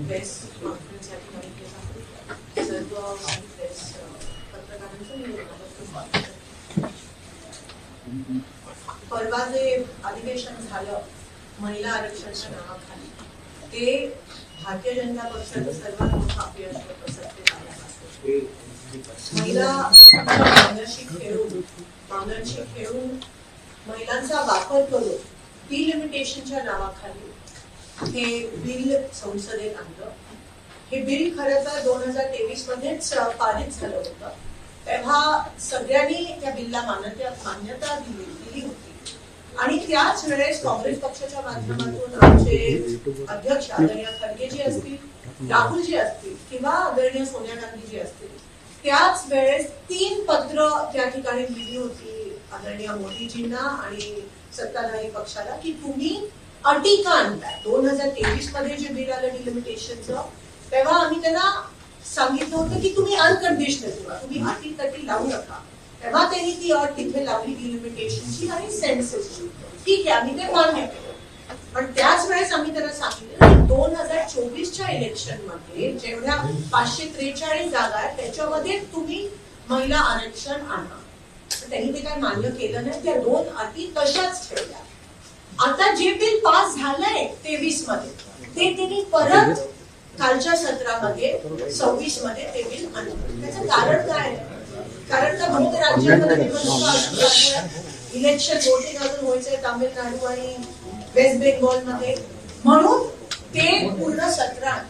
Press conference या ठिकाणी घेत आहोत. सर्व प्रेस पत्रकारांचं मी परवा जे अधिवेशन झालं महिला आरक्षणाच्या नावाखाली ते भारतीय जनता पक्षाचं सर्वात मोठं अपयश होतं सत्तेत आल्यापासून. महिला मामल्यांशी खेळून महिलांचा वापर करून डिलिमिटेशनच्या नावाखाली हे बिल संसदेत आणलं. हे बिल खरं तर 2023 मध्येच पारित झालं होतं. तेव्हा सगळ्यांनी त्या बिलला मान्यता दिली होती आणि त्याच वेळेस काँग्रेस पक्षाच्या माध्यमातून आमचे अध्यक्ष आदरणीय खरगे असतील, राहुलजी असतील किंवा आदरणीय सोनिया गांधीजी असतील, त्याच वेळेस 3 पत्र त्या ठिकाणी दिली होती आदरणीय मोदीजींना आणि सत्ताधारी पक्षाला की तुम्ही अटी का आणताय. 2023 मध्ये जे बिल आलं डिलिमिटेशनचं तेव्हा आम्ही त्यांना सांगितलं होतं की तुम्ही अनकंडिशनल तुम्ही अटी तटी लावू नका. तेव्हा त्यांनी ती अट तिथे लावली डिलिमिटेशनची आणि सेन्ससची. ठीक आहे, आम्ही ते मान्य केलं. पण त्याच वेळेस आम्ही त्यांना सांगितलं की 2024च्या इलेक्शन मध्ये जेवढ्या 543 जागा आहेत त्याच्यामध्ये तुम्ही महिला आरक्षण आणा. त्यांनी ते काय मान्य केलं नाही. त्या 2 अटी तशाच ठेवल्या. आता जे बिल पास झालंय 23 मध्ये ते त्यांनी परत कालच्या सत्रामध्ये 26 मध्ये ते बिल आणलं. त्याचं कारण काय आहे? कारण तर बहुतेक राज्यांमध्ये इलेक्शन वोटिंग अजून व्हायचंय तामिळनाडू आणि वेस्ट बेंगॉल मध्ये, म्हणून ते पूर्ण सत्रात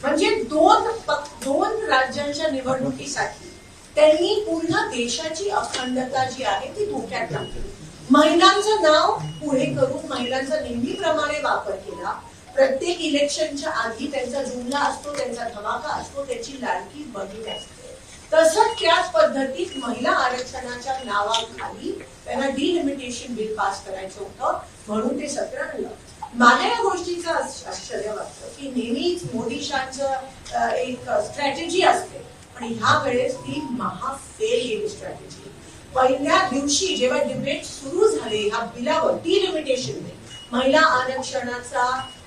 म्हणजे दोन राज्यांच्या निवडणुकीसाठी त्यांनी पूर्ण देशाची अखंडता जी आहे ती धोक्यात टाकली. महिलांचं नाव पुढे करून महिलांचा नेहमीप्रमाणे वापर केला. प्रत्येक इलेक्शनच्या आधी त्यांचा जुमला असतो, त्यांचा धमाका असतो, त्याची लाडकी बहीण असते. तसंच त्याच पद्धतीत महिला आरक्षणाच्या नावाखाली त्यांना डिलिमिटेशन बिल पास करायचं होतं म्हणून ते सत्र आणलं. मला या गोष्टीचं आश्चर्य वाटतं की नेहमीच मोदीशांचं एक स्ट्रॅटेजी असते पण ह्या वेळेस ती महाफेल गेली स्ट्रॅटेजी. पहिल्या दिवशी जेव्हा डिबेट सुरू झाले ह्या बिलावर डिलिमिटेशन महिला आरक्षणाचा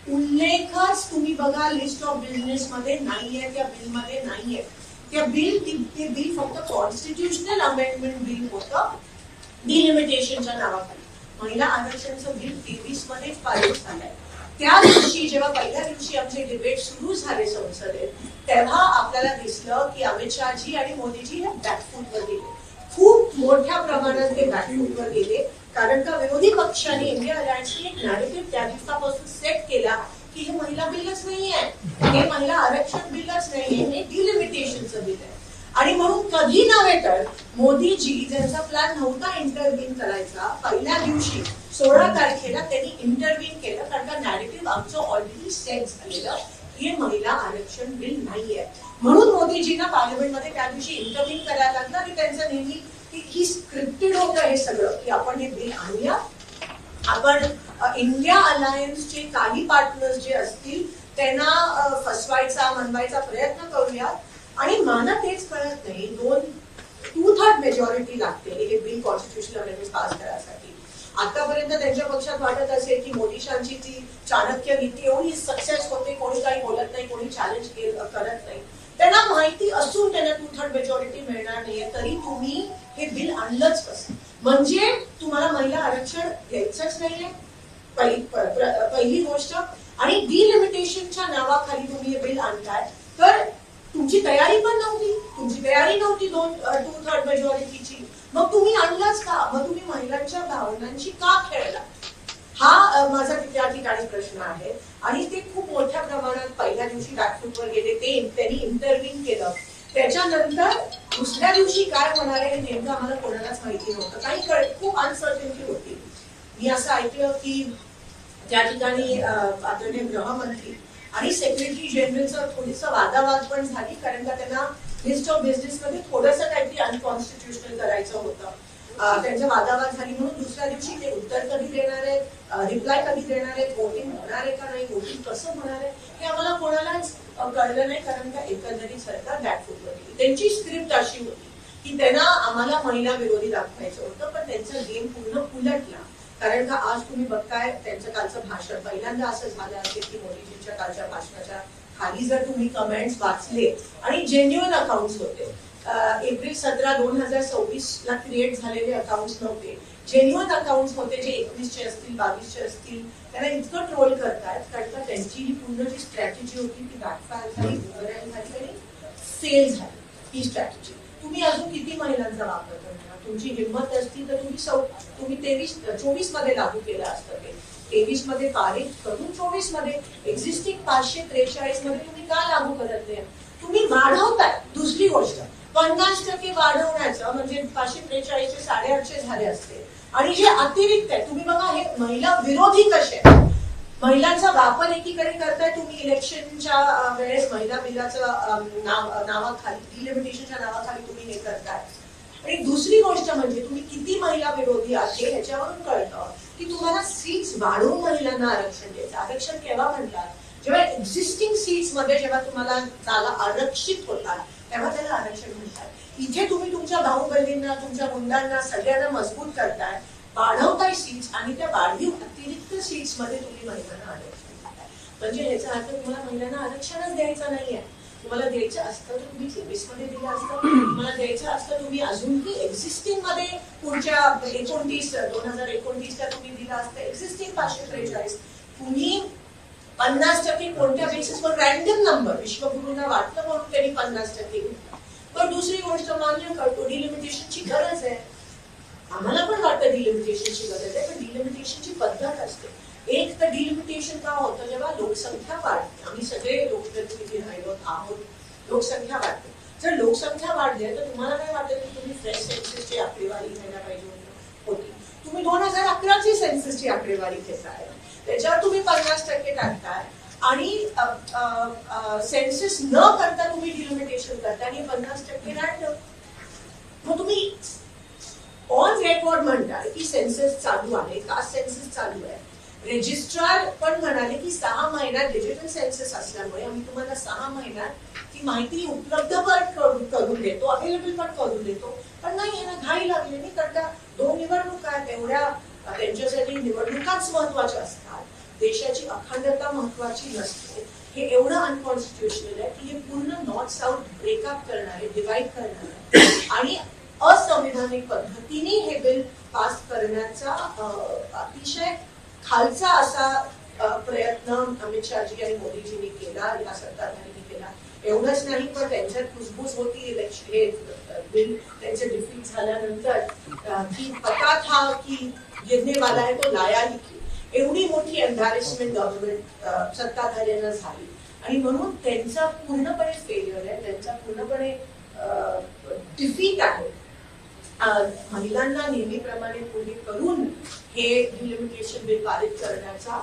उल्लेखच तुम्ही बघा लिस्ट ऑफ बिझनेस मध्ये नाहीये, त्या बिल मध्ये नाहीये. ते बिल फक्त कॉन्स्टिट्युशनल अमेंडमेंट बिल होतं डिलिमिटेशनच्या नावाखाली. महिला आरक्षणाचं बिल 23 मध्येच पारित झालंय. त्या दिवशी जेव्हा पहिल्या दिवशी आमचे डिबेट सुरू झाले संसदेत तेव्हा आपल्याला दिसलं की अमित शहाजी आणि मोदीजी हे बॅकफूटवर गेले. खूप मोठ्या प्रमाणात ते बॅकफूटवर गेले कारण का विरोधी पक्षांनी इंडिया अलायन्सने एक नॅरेटिव्ह त्या दिवसापासून सेट केला की हे महिला बिलच नाहीये, हे महिला आरक्षण बिलच नाहीये, हे डिलिमिटेशनचं बिल आहे. आणि म्हणून कधी नव्हे तर मोदीजी ज्यांचा प्लॅन नव्हता इंटरव्हीन करायचा पहिल्या दिवशी 16 तारखेला त्यांनी इंटरव्हीन केलं कारण का नॅरेटिव्ह आमचं ऑलरेडी सेट झालेलं हे महिला आरक्षण बिल नाहीये. म्हणून मोदीजींना पार्लमेंटमध्ये त्या दिवशी इंटरव्हीन करायला लागलं आणि त्यांचं नेहमी ही स्क्रिप्टेड होतं हे सगळं की आपण हे बिल आणूया, आपण इंडिया अलायन्सचे काही पार्टनर्स जे असतील त्यांना फसवायचा मनवायचा प्रयत्न करूया. आणि मला तेच कळत नाही 2/3 मेजॉरिटी लागते हे बिल कॉन्स्टिट्युशनल अमेंडमेंट पास करायसाठी. आतापर्यंत त्यांच्या पक्षात वाटत असेल की मोदीशांची ती चाणक्य नीती एवढी सक्सेस होते, कोणी काही बोलत नाही, कोणी चॅलेंज करत नाही. त्यांना माहिती असून त्यांना 2/3 मेजॉरिटी मिळणार नाहीये तरी तुम्ही हे बिल आणलंच कसं. म्हणजे तुम्हाला महिला आरक्षण द्यायचंच नाहीये पहिली गोष्ट. आणि डिलिमिटेशनच्या नावाखाली तुम्ही हे बिल आणताय तर तुमची तयारी पण नव्हती, तुमची तयारी नव्हती 2/3 मेजॉरिटीची. मग तुम्ही आणलाच का? मग तुम्ही महिलांच्या भावनांची का खेळला? हा माझा त्या ठिकाणी प्रश्न आहे. आणि ते खूप मोठ्या प्रमाणात पहिल्या दिवशी बॅकफूटवर गेले. त्यांनी इंटरव्हीन केलं. त्याच्यानंतर दुसऱ्या दिवशी काय होणार आहे हे नेमकं आम्हाला कोणालाच माहिती नव्हतं. काही खूप अनसर्टनिटी होती. मी असं ऐकलं की त्या ठिकाणी आदरणीय गृहमंत्री आणि सेक्रेटरी जनरलचं थोडीसं वादावाद पण झाली कारण का त्यांना लिस्ट ऑफ बिझनेस मध्ये थोडंसं काहीतरी अनकॉन्स्टिट्युशनल करायचं होतं. त्यांच्या वादावाद झाली म्हणून दुसऱ्या दिवशी ते उत्तर कधी देणार आहेत, रिप्लाय कधी देणार आहेत, वोटिंग होणार आहे का नाही, वोटिंग कसं होणार आहे हे आम्हाला कोणालाच कळलं नाही कारण का एकंदरीत सरकार बॅकफूटवर गेली. त्यांची स्क्रिप्ट अशी होती की त्यांना आम्हाला महिला विरोधी दाखवायचं होतं पण त्यांचा गेम पूर्ण उलटला. कारण का आज तुम्ही बघताय त्यांचं कालचं भाषण पहिल्यांदा असं झालं असेल की मोदीजींच्या कालच्या भाषणाच्या खाली जर तुम्ही कमेंट्स वाचले आणि जेन्युअन अकाउंट्स होते, एप्रिल 17, 2026 ला क्रिएट झालेले अकाउंट्स नव्हते, जेन्युअन अकाउंट्स होते जे 21चे असतील 22चे असतील, त्यांना इतकं ट्रोल करतात कारण का त्यांची ही पूर्ण जी स्ट्रॅटेजी होती ती बॅकफायर झाली, बुमरँग झाली आणि फेल झाली ही स्ट्रॅटेजी. तुम्ही अजून किती महिलांचा वापर करणार? तुमची हिंमत असती तर तुम्ही 24 मध्ये लागू केलं असतं ते. 23 मध्ये पारित करून 24 मध्ये एक्झिस्टिंग 543 मध्ये तुम्ही का लागू करत नाही? तुम्ही वाढवताय. दुसरी गोष्ट 50% वाढवण्याचं म्हणजे 543 चे 850 झाले असते. आणि जे अतिरिक्त आहे तुम्ही बघा, हे महिला विरोधी कसे आहेत. महिलांचा वापर एकीकडे करताय तुम्ही इलेक्शनच्या वेळेस महिला बिलाचं नावाखाली, डिलिमिटेशनच्या नावाखाली तुम्ही हे करताय. आणि दुसरी गोष्ट म्हणजे तुम्ही किती महिला विरोधी आहे ह्याच्यावरून कळतं की तुम्हाला सीट्स वाढवून महिलांना आरक्षण द्यायचं. आरक्षण केव्हा म्हणतात? जेव्हा एक्झिस्टिंग सीट्स मध्ये जेव्हा तुम्हाला जागा आरक्षित होतात तेव्हा त्याला आरक्षण म्हणतात. इथे तुम्ही तुमच्या भाऊ बहिणींना, तुमच्या मुलांना, सगळ्यांना मजबूत करताय, वाढवताय सीट्स आणि त्या वाढीव अतिरिक्त सीट्स मध्ये तुम्ही महिलांना आरक्षण देताय. म्हणजे ह्याचा अर्थ तुम्हाला महिलांना आरक्षणच द्यायचं नाहीये. तुम्हाला द्यायचं असतं तर तुम्ही 23 मध्ये दिलं असतं. तुम्हाला द्यायचं असतं तुम्ही अजूनही एक्झिस्टिंग मध्ये पुढच्या 2029 ला तुम्ही दिलं असतं. एक्झिस्टिंग 543 तुम्ही 50% कोणत्या बेसिसवर? Random number. विश्वगुरूंना वाटलं म्हणून त्यांनी 50%. पण दुसरी गोष्ट मान्य करतो डिलिमिटेशनची गरज आहे. आम्हाला पण वाटतं डिलिमिटेशनची गरज आहे, पण डिलिमिटेशनची पद्धत असते. एक तर डिलिमिटेशन का होतं जेव्हा लोकसंख्या वाढते. आम्ही सगळे लोकप्रतिनिधी राहिलो आहोत, लोकसंख्या वाढते. जर लोकसंख्या वाढली तर तुम्हाला काय वाटतं की तुम्ही फ्रेश सेन्ससची आकडेवारी घ्यायला पाहिजे होती. तुम्ही 2011ची सेन्ससची आकडेवारी घेताय, त्याच्यावर तुम्ही 50% टाकताय आणि सेन्सस न करता तुम्ही डिलिमिटेशन करताय आणि 50% रॅन्डम. मग तुम्ही ऑन रेकॉर्ड म्हणताय की सेन्सस चालू आहे, कास्ट सेन्सस चालू आहे. रजिस्ट्रार पण म्हणाले की 6 महिन्यात डिजिटल सेन्सस असल्यामुळे आम्ही तुम्हाला 6 महिन्यात ती माहिती उपलब्ध पण करून देतो, अवेलेबल पण करून देतो. पण नाही, यांना घाई लागली नाही करता. 2 निवडणुका आहेत, एवढ्या त्यांच्यासाठी निवडणुकाच महत्वाच्या असतात. देशाची अखंडता महत्वाची नसते. हे एवढं अनकॉन्स्टिट्युशनल आहे की हे पूर्ण नॉर्थ साऊथ ब्रेकअप करणारे, डिवाइड करणारे आणि असंविधानिक पद्धतीने हे बिल पास करण्याचा अतिशय खालचा असा प्रयत्न अमित शहाजी आणि मोदीजींनी केला, या सरकारने केला. एवढंच नाही पण त्यांच्यात कुजबूज होती इलेक्शन हे बिल त्यांचे डिफीट झाल्यानंतर की पता था की गिरने वाला है तो लाया ही क्यों. एवढी मोठी एम्बॅरेसमेंट गव्हर्नमेंट सत्ताधाऱ्यांना झाली आणि म्हणून त्यांचा पूर्णपणे फेल्युअर आहे, त्यांचा पूर्णपणे डिफीट आहे. महिलांना नेहमीप्रमाणे पुढे करून हे डिलिमिटेशन बिल पारित करण्याचा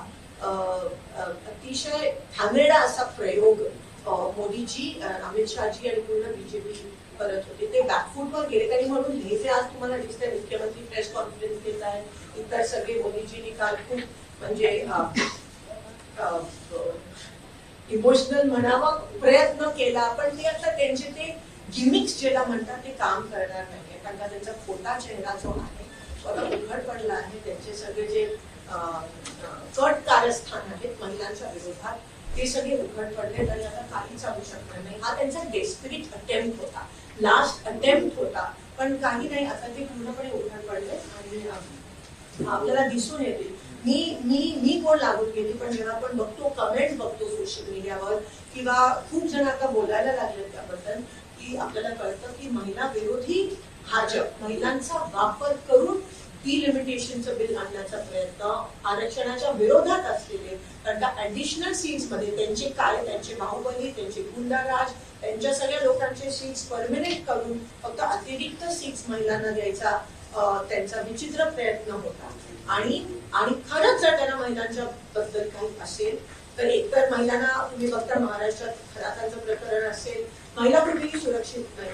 अतिशय घाणेरडा असा प्रयोग मोदीजी, अमित शहाजी आणि पूर्ण बीजेपी करत होते. ते बॅकफूटवर गेले त्यांनी. म्हणून हे जे आज तुम्हाला दिसतंय मुख्यमंत्री प्रेस कॉन्फरन्स घेत आहेत, इतर सगळे मोदीजींनी काल खूप म्हणजे इमोशनल म्हणावा प्रयत्न केला, पण ते आता त्यांचे ते गिमिक्स ज्याला म्हणतात ते काम करणार नाही. कारण का त्यांचा खोटा चेहरा जो आहे तो आता उघड पडला आहे. त्यांचे सगळे जे कट कारस्थान आहेत महिलांच्या विरोधात ते सगळे उघड पडले आणि आता काही चालू शकणार नाही. हा त्यांचा डेस्परेट अटेम्प्ट होता, लास्ट अटेम्प्ट होता, पण काही नाही. आता ते पूर्णपणे उघड पडले आणि आपल्याला दिसून येतील. मी कोण लागून गेली, पण जेव्हा आपण बघतो कमेंट बघतो सोशल मीडियावर किंवा खूप जण आता बोलायला लागले त्याबद्दल की आपल्याला कळतं की महिला विरोधी भाजप महिलांचा वापर करून डिलिमिटेशनचं बिल आणण्याचा प्रयत्न, आरक्षणाच्या विरोधात असलेले, कारण का ऍडिशनल सीट्स मध्ये त्यांचे काय, त्यांचे बाहुबली, त्यांचे गुंडाराज, त्यांच्या सगळ्या लोकांचे सीट्स परमनंट करून फक्त अतिरिक्त सीट्स महिलांना द्यायचा त्यांचा विचित्र प्रयत्न होता. आणि खरंच जर त्यांना महिलांच्या बद्दल काही असेल तर एकतर महिलांना तुम्ही बघता महाराष्ट्रात खरातांचं प्रकरण असेल, महिला कुठेही सुरक्षित नाही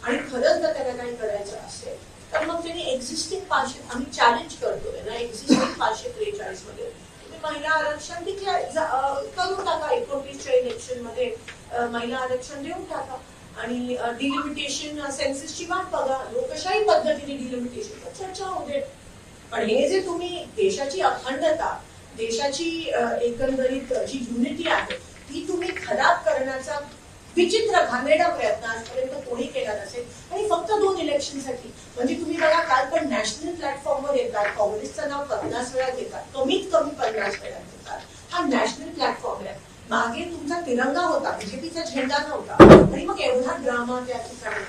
आणि खरंच जर त्यांना काही करायचं असेल तर मग त्यांनी एक्झिस्टिंग आम्ही चॅलेंज करतोय ना, एक्झिस्टिंग 543 मध्ये तुम्ही महिला आरक्षण करून टाका. 29च्या इलेक्शन मध्ये महिला आरक्षण देऊन टाका आणि डिलिमिटेशन सेन्ससची वाट बघा. लोकशाही पद्धतीने डिलिमिटेशन चर्चा होऊ दे. पण हे जे तुम्ही देशाची अखंडता, देशाची एकंदरीत जी युनिटी आहे ती तुम्ही खराब करण्याचा विचित्र घाणेरडा प्रयत्न आजपर्यंत कोणी केला नसेल आणि फक्त 2 इलेक्शनसाठी. म्हणजे तुम्ही बघा काल पण नॅशनल प्लॅटफॉर्मवर येतात, काँग्रेसचं नाव 50 वेळा घेतात, कमीत कमी 50 वेळा घेतात. हा नॅशनल प्लॅटफॉर्म आहे. मागे तुमचा तिरंगा होता, बीजेपीचा झेंडा नव्हता आणि मग एवढा ड्रामा त्या ठिकाणी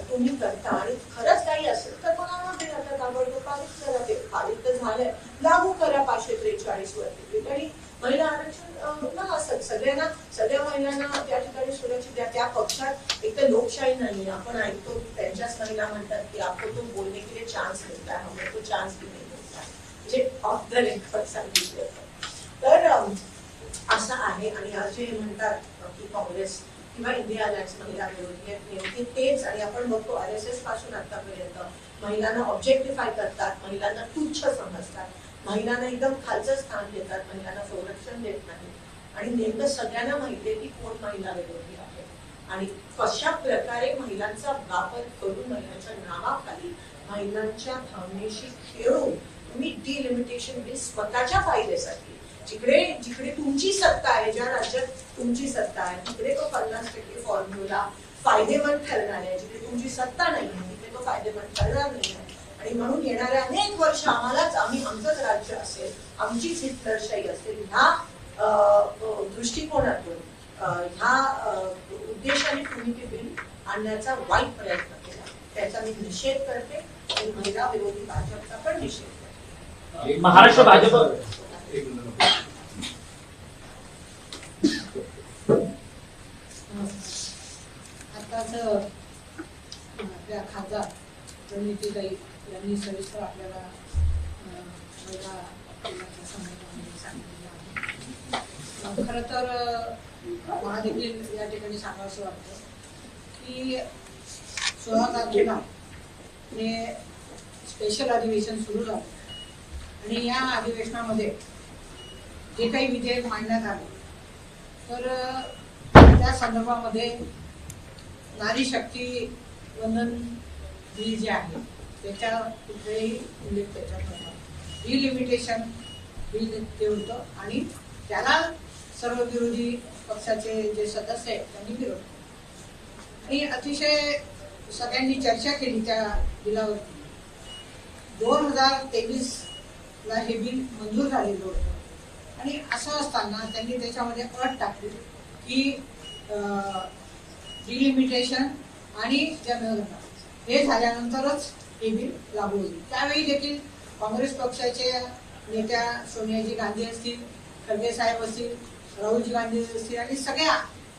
तुम्ही करता. आणि खरंच काही असेल तर कोणाला ते आता ताबडतोब पारित करा. ते पारित तर झालंय, लागू करा 543 वरती. आणि महिला आरक्षण ना असत सगळ्यांना, सगळ्या महिलांना त्या ठिकाणी सुरक्षित द्या. त्या पक्षात एक तर लोकशाही नाही. आपण ऐकतो त्यांच्याच महिला म्हणतात की आपण तो बोलणे के लिए चान्स मिळता है, हमें तो चान्स भी नहीं मिळता, म्हणजे ऑफ द रेकॉर्ड सांगितलं. तर असं आहे. आणि आज जे म्हणतात की काँग्रेस किंवा इंडिया अलायन्स महिला विरोधी नेमकी तेच. आणि आपण बघतो RSS पासून आतापर्यंत महिलांना ऑब्जेक्टिफाय करतात, महिलांना तुच्छ समजतात, महिलांना एकदम खालचं स्थान देतात, महिलांना संरक्षण देत नाही. आणि नेमकं सगळ्यांना माहिती आहे की कोण महिला विरोधी आहे आणि कशा प्रकारे महिलांचा वापर करून महिलांच्या नावाखाली महिलांच्या भावनेशी खेळून तुम्ही डिलिमिटेशन बिल स्वतःच्या फायद्यासाठी, जिकडे जिकडे तुमची सत्ता आहे, ज्या राज्यात तुमची सत्ता आहे तिकडे तो 50% फॉर्म्युला फायदेमंद ठरणार आहे. जिकडे तुमची सत्ता नाही आहे तिकडे तो फायदेमंद ठरणार नाही आहे. आणि म्हणून येणाऱ्या अनेक वर्ष आमचंच राज्य असेल, आमचीच हिटलरशाही असेल, ह्या दृष्टिकोनातून ह्या उद्देशाने तुम्ही ते बिल आणण्याचा वाईट प्रयत्न केला. त्याचा मी निषेध करते आणि महिला विरोधी भाजपचा पण निषेध करते. महाराष्ट्र भाजप आताच आपल्या खासदार रणनीतीताई यांनी सविस्तर आपल्याला महिला संदर्भामध्ये सांगितलेलं आहे. खरं तर मला देखील या ठिकाणी सांगावंसं वाटतं की 16 तारखेला हे स्पेशल अधिवेशन सुरू झालं आणि या अधिवेशनामध्ये जे काही विधेयक मांडण्यात आले तर त्या संदर्भामध्ये नारी शक्ती वंदन बिल जे आहे त्याच्या कुठलेही उल्लेख त्याच्यात नव्हता. डिलिमिटेशन बिल ते होतं आणि त्याला सर्व विरोधी पक्षाचे जे सदस्य आहेत त्यांनी विरोध केला आणि अतिशय सगळ्यांनी चर्चा केली त्या बिलावरती. 2023 ला हे बिल मंजूर झालेलं होतं आणि असं असताना त्यांनी त्याच्यामध्ये अट टाकली की डिलिमिटेशन आणि जनगणना हे झाल्यानंतरच हे बिल लागू होईल. त्यावेळी देखील काँग्रेस पक्षाच्या नेत्या सोनियाजी गांधी असतील, खरगे साहेब असतील, राहुलजी गांधी असतील आणि सगळ्या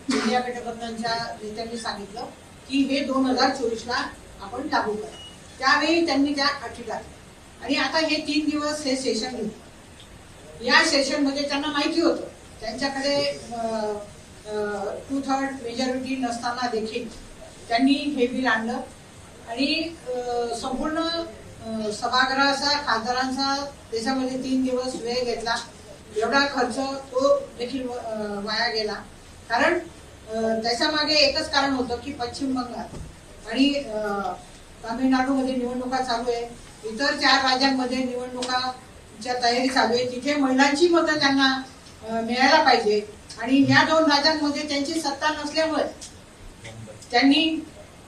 इंडिया गठबंधनच्या नेत्यांनी सांगितलं की हे 2024ला आपण लागू करा. त्यावेळी त्यांनी त्या अटी टाकल्या आणि आता हे 3 दिवस हे सेशन घेतलं. या सेशन मध्ये त्यांना माहिती होतं त्यांच्याकडे 2/3 मेजॉरिटी नसताना देखील त्यांनी हे बिल आणलं आणि संपूर्ण सभागृहाचा खासदारांचा त्याच्यामध्ये 3 दिवस वेळ घेतला. एवढा खर्च तो देखील वाया गेला. कारण त्याच्या मागे एकच कारण होतं की पश्चिम बंगाल आणि तामिळनाडूमध्ये निवडणुका चालू आहे, इतर 4 राज्यांमध्ये निवडणुकाच्या तयारी चालू आहे, तिथे महिलांची मतं त्यांना मिळायला पाहिजे आणि ह्या 2 राज्यांमध्ये त्यांची सत्ता नसल्यामुळे त्यांनी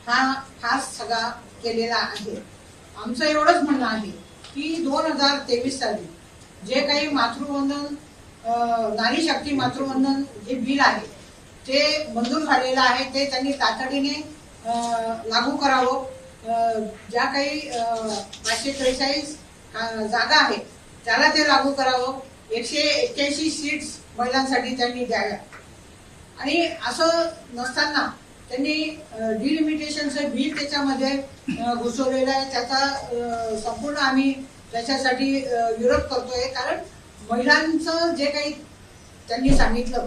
हा फास सगळा केलेला आहे. आमचं एवढंच म्हणणं आहे की 2023 साली जे काही मातृवंदन नारी शक्ती मातृवंदन जे बिल आहे ते मंजूर झालेलं आहे ते त्यांनी तातडीने लागू करावं. ज्या काही 543 जागा आहेत त्याला ते लागू करावं. 181 सीट्स महिलांसाठी त्यांनी द्याव्या आणि असं नसताना त्यांनी डिलिमिटेशनचं बिल त्याच्यामध्ये घुसवलेलं आहे. त्याचा संपूर्ण आम्ही त्याच्यासाठी विरोध करतोय. कारण महिलांचं जे काही त्यांनी सांगितलं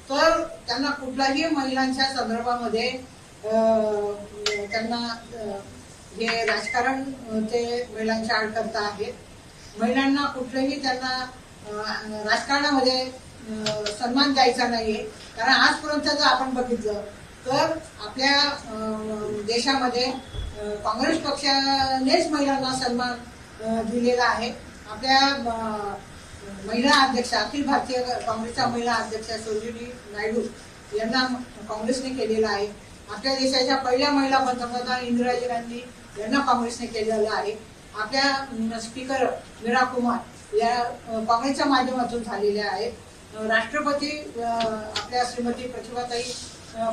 तर त्यांना कुठल्याही महिलांच्या संदर्भामध्ये त्यांना हे राजकारण ते महिलांच्या आड करता आहेत. महिलांना कुठलेही त्यांना राजकारणामध्ये सन्मान द्यायचा नाहीये. कारण आजपर्यंत जर आपण बघितलं तर आपल्या देशामध्ये काँग्रेस पक्षानेच महिलांना सन्मान दिलेला आहे. आपल्या महिला अध्यक्षा अखिल भारतीय काँग्रेसच्या महिला अध्यक्षा सरोजिनी नायडू यांना काँग्रेसने केलेलं आहे. आपल्या देशाच्या पहिल्या महिला पंतप्रधान इंदिराजी गांधी यांना काँग्रेसने केलेलं आहे. आपल्या स्पीकर मीरा कुमार या काँग्रेसच्या माध्यमातून झालेल्या आहेत. राष्ट्रपती आपल्या श्रीमती प्रतिभाताई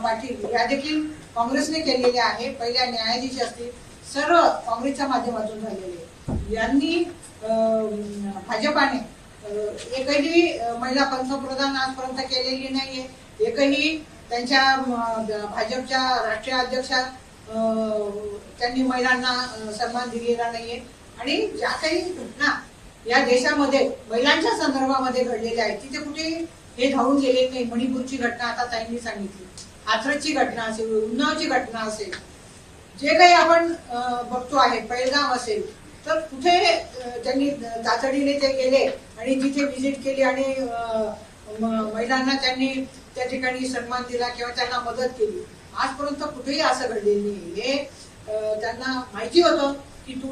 पाटील या देखील काँग्रेसने केलेले आहे. पहिल्या न्यायाधीश असतील सर्व काँग्रेसच्या माध्यमातून झालेले. यांनी भाजपाने एकही महिला पंतप्रधान आजपर्यंत केलेली नाहीये. एकही त्यांच्या भाजपच्या राष्ट्रीय अध्यक्षा त्यांनी महिलांना सन्मान दिलेला नाहीये. आणि ज्या काही घटना या देशामध्ये महिलांच्या संदर्भामध्ये घडलेल्या आहेत तिथे कुठे हे धावून गेले नाही. मणिपूरची घटना आता ताईंनी सांगितली, हाथरसची घटना असेल, उन्नावची घटना असेल, जे काही आपण बघतो आहे, पहलगाम असेल, तर कुठे त्यांनी तातडीने ते गेले आणि तिथे व्हिजिट केली आणि महिलांना त्यांनी त्या ठिकाणी सन्मान दिला किंवा त्यांना मदत केली. आजपर्यंत कुठेही असं घडलेलं नाही. हे त्यांना माहिती होतं की टू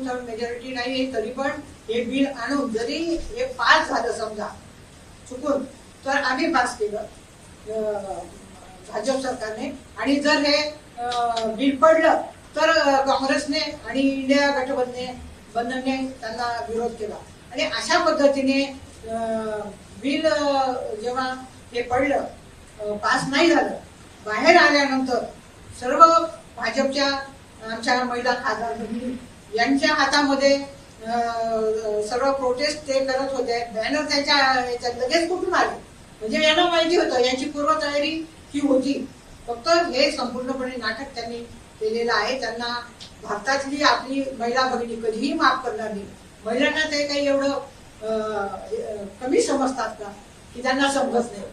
थर्ड मेजॉरिटी नाही तरी पण हे बिल आणून जरी हे पास झालं समजा चुकून तर आम्ही पास केलं भाजप सरकारने. आणि जर हे बिल पडलं तर काँग्रेसने आणि इंडिया गठबंधनने त्यांना विरोध केला. आणि अशा पद्धतीने बिल जेव्हा हे पडलं, पास नाही झालं, बाहेर आल्यानंतर सर्व भाजपच्या आमच्या महिला खासदार यांच्या हातामध्ये सर्व प्रोटेस्ट ते करत होते. बॅनर त्यांच्या याच्यात लगेच कुठून आले, म्हणजे यांना माहिती होतं याची पूर्वतयारी ही होती. फक्त हे संपूर्णपणे नाटक त्यांनी केलेलं आहे. त्यांना भारतातली आपली महिला भगिनी कधीही माफ करणार नाही. महिलांना ते काही एवढं कमी समजतात का की त्यांना समजत नाही.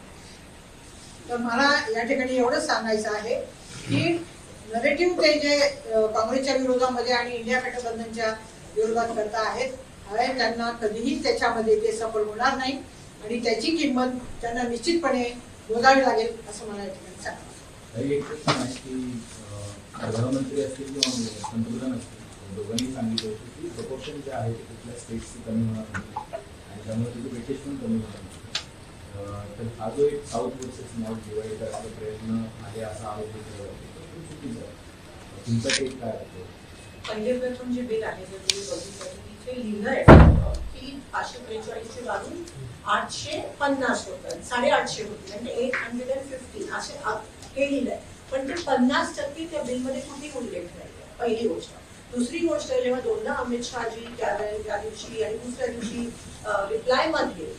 तर मला या ठिकाणी एवढंच सांगायचं आहे की नरेटिव्ह ते जे काँग्रेसच्या विरोधामध्ये आणि इंडिया गठबंधनच्या विरोधात करता आहेत त्यांना कधीही त्याच्यामध्ये ते सफल होणार नाही आणि त्याची किंमत त्यांना निश्चितपणे मोजावी लागेल असं मला या ठिकाणी सांगायचं. एक प्रश्न आहे की प्रधानमंत्री असतील किंवा पंतप्रधान असतील दोघांनी सांगितलं होतं की प्रपोर्शन जे आहे ते कुठल्या स्टेट्सची कमी होणार नाही आणि त्यामुळे त्याचे वेटेज पण कमी होणार नाही. तर हा जो एक साऊथ वर्सेस नॉर्थ डिवाइड करायचा प्रयत्न आहे असा आरोप केला जातो चुकीचा आहे. तुमचा टेक काय आहे? पहिले प्रथम जे बिल आहे जर तुम्ही बघितलं तिथे लिहिलं आहे की 543 वाढून 850 होतं, 850 होती म्हणजे 850 असे हे लिहिलंय. पण ते 50% त्या बिलमध्ये कुठे उल्लेख नाही. पहिली गोष्ट. दुसरी गोष्ट जेव्हा दोनदा अमित शहाजी त्या दिवशी आणि दुसऱ्या दिवशी रिप्लाय मध्ये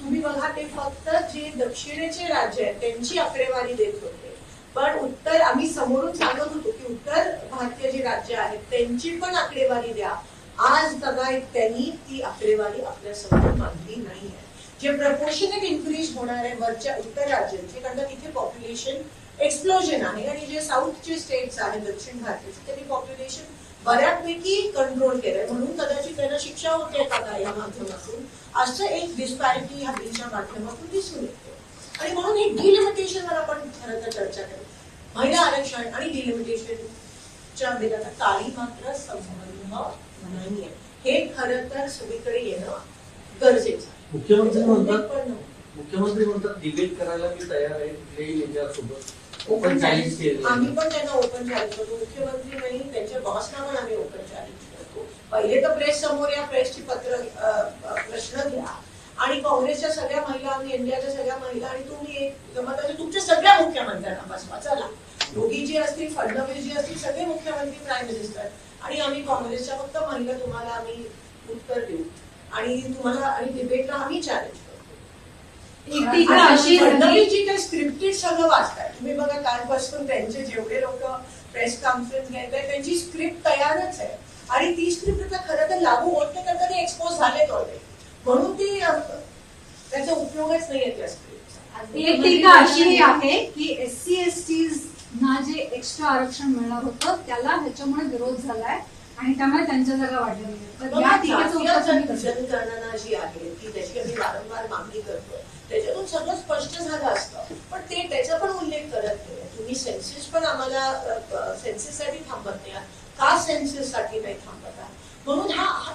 तुम्ही बघा ते फक्त जे दक्षिणेचे राज्य आहेत त्यांची आकडेवारी देत होते. पण उत्तर आम्ही समोरून सांगत होतो की उत्तर भारतीय जे राज्य आहेत त्यांची पण आकडेवारी द्या. आज बघा त्यांनी ती आकडेवारी आपल्या समोर मांडली नाही आहे. जे प्रपोर्शनेट इन्क्रीज होणार आहे वरच्या उत्तर राज्यांचे कारण तिथे पॉप्युलेशन एक्सप्लोजन आहे आणि जे साऊथचे स्टेट्स आहेत दक्षिण भारताचे त्यांनी पॉप्युलेशन बऱ्यापैकी कंट्रोल केलंय म्हणून कदाचित त्यांना शिक्षा होते का या माध्यमातून असं एक डिस्पॅरिटी ह्या बिलच्या माध्यमातून दिसून येते. आणि म्हणून हे डिलिमिटेशनवर आपण खरं तर चर्चा करू. महिला आरक्षण आणि डिलिमिटेशनच्या बिलाचा काही मात्र संबंध नाहीये. हे खरं तर सगळीकडे येणं गरजेचं आहे. मुख्यमंत्री म्हणतात डिबेट करायला मी तयार आहे कुठल्याही नेत्यासोबत ओपन चॅलेंज केलं. आम्ही पण त्यांना ओपन चॅलेंज करतो. मुख्यमंत्री नाही त्यांच्या बॉसना पण आम्ही ओपन चॅलेंज करतो. पहिले तर प्रेस समोर या प्रेसची प्रश्न घ्या आणि काँग्रेसच्या सगळ्या महिला आणि इंडियाच्या सगळ्या महिला आणि तुम्ही एक जमताचे तुमच्या सगळ्या मुख्यमंत्र्यांना बसवा. चला योगी जी असतील फडणवीस जी असतील सगळे मुख्यमंत्री प्राईम मिनिस्टर आणि आम्ही काँग्रेसच्या फक्त महिला तुम्हाला आम्ही उत्तर देऊ आणि तुम्हाला आणि डिबेटला आम्ही चॅलेंज करतो. फडणवीस जी काही स्क्रिप्टेड सगळं वाचताय तुम्ही बघा कालपासून त्यांचे जेवढे लोक प्रेस कॉन्फरन्स घेत आहेत त्यांची स्क्रिप्ट तयारच आहे आणि ती स्क्रिप्ट खरं तर लागू होत नाही कारण ते एक्सपोज झालेत ऑलरेडी म्हणून ती त्याचा उपयोगच नाहीये त्या स्क्रिप्टचा. एक टीका अशी आहे की SC/ST ना जे एक्स्ट्रा आरक्षण मिळणार होतं त्याला ह्याच्यामुळे विरोध झालाय आणि त्यामुळे त्यांच्या जागा वाढलेल्या आहेत. तर या टीकेचं उत्तर तुम्ही कसं? जनगणना जी आहे ती त्याची आम्ही वारंवार मागणी करतो त्याच्यातून सगळं स्पष्ट झालं असतं पण ते त्याचा पण उल्लेख करत नाही. तुम्ही सेन्सिस पण आम्हाला सेन्सिससाठी थांबत नाही का सेन्सिससाठी नाही थांबत आहात म्हणून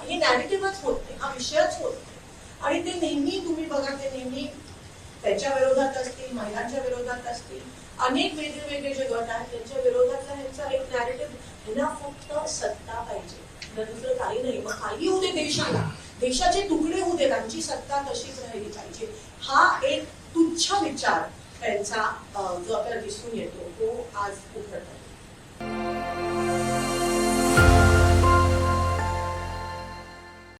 हे नॅरेटिव्हच होत नाही हा विषयच होत नाही. आणि ते नेहमी तुम्ही बघा ते नेहमी त्याच्या विरोधात असतील, महिलांच्या विरोधात असतील, अनेक वेगळे जे गट आहेत त्यांच्या विरोधातला ह्यांचा एक नॅरेटिव्ह, ह्यांना फक्त सत्ता पाहिजे, दुसरं काही नाही. मग काही होऊ दे देशाला, देशाचे तुकडे होऊ देत, आमची सत्ता तशीच राहिली पाहिजे, हा एक तुच्छ विचार त्यांचा जो आपल्याला दिसून येतो तो आज उघडत आहे.